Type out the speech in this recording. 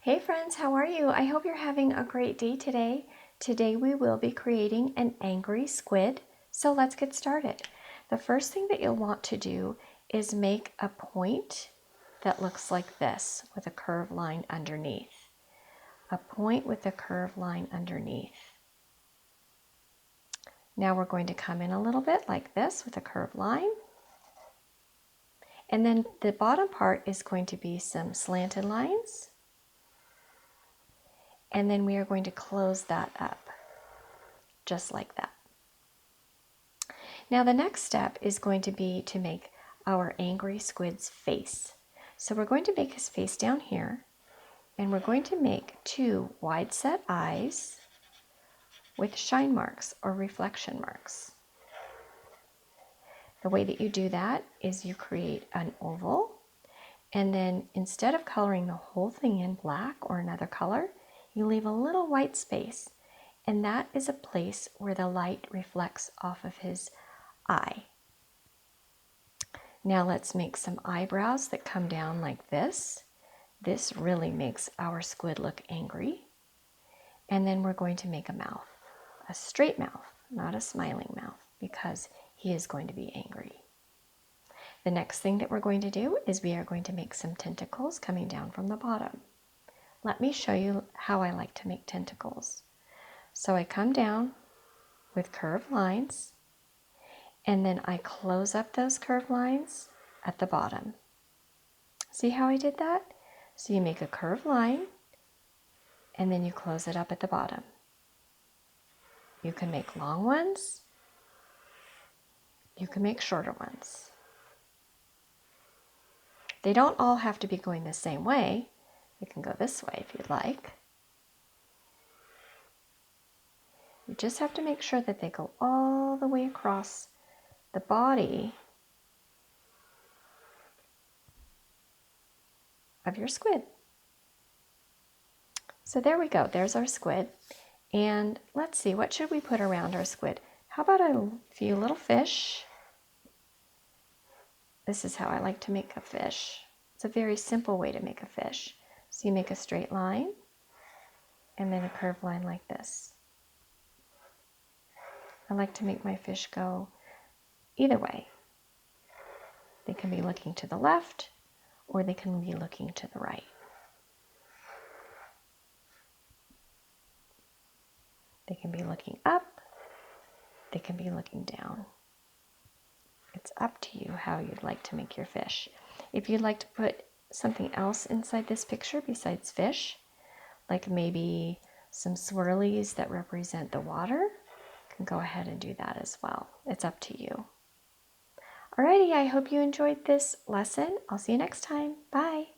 Hey friends, how are you? I hope you're having a great day today. Today we will be creating an angry squid. So let's get started. The first thing that you'll want to do is make a point that looks like this with a curved line underneath. A point with a curved line underneath. Now we're going to come in a little bit like this with a curved line. And then the bottom part is going to be some slanted lines. And then we are going to close that up, just like that. Now the next step is going to be to make our angry squid's face. So we're going to make his face down here, and we're going to make two wide set eyes with shine marks or reflection marks. The way that you do that is you create an oval, and then instead of coloring the whole thing in black or another color, you leave a little white space, and that is a place where the light reflects off of his eye. Now let's make some eyebrows that come down like this. This really makes our squid look angry. And then we're going to make a mouth, a straight mouth, not a smiling mouth, because he is going to be angry. The next thing that we're going to do is we are going to make some tentacles coming down from the bottom. Let me show you how I like to make tentacles. So I come down with curved lines, and then I close up those curved lines at the bottom. See how I did that? So you make a curved line, and then you close it up at the bottom. You can make long ones. You can make shorter ones. They don't all have to be going the same way. You can go this way if you'd like. You just have to make sure that they go all the way across the body of your squid. So there we go, there's our squid. And let's see, what should we put around our squid? How about a few little fish? This is how I like to make a fish. It's a very simple way to make a fish. So you make a straight line and then a curved line like this. I like to make my fish go either way. They can be looking to the left or they can be looking to the right. They can be looking up, they can be looking down. It's up to you how you'd like to make your fish. If you'd like to put something else inside this picture besides fish, like maybe some swirlies that represent the water, you can go ahead and do that as well. It's up to you. Alrighty, I hope you enjoyed this lesson. I'll see you next time. Bye.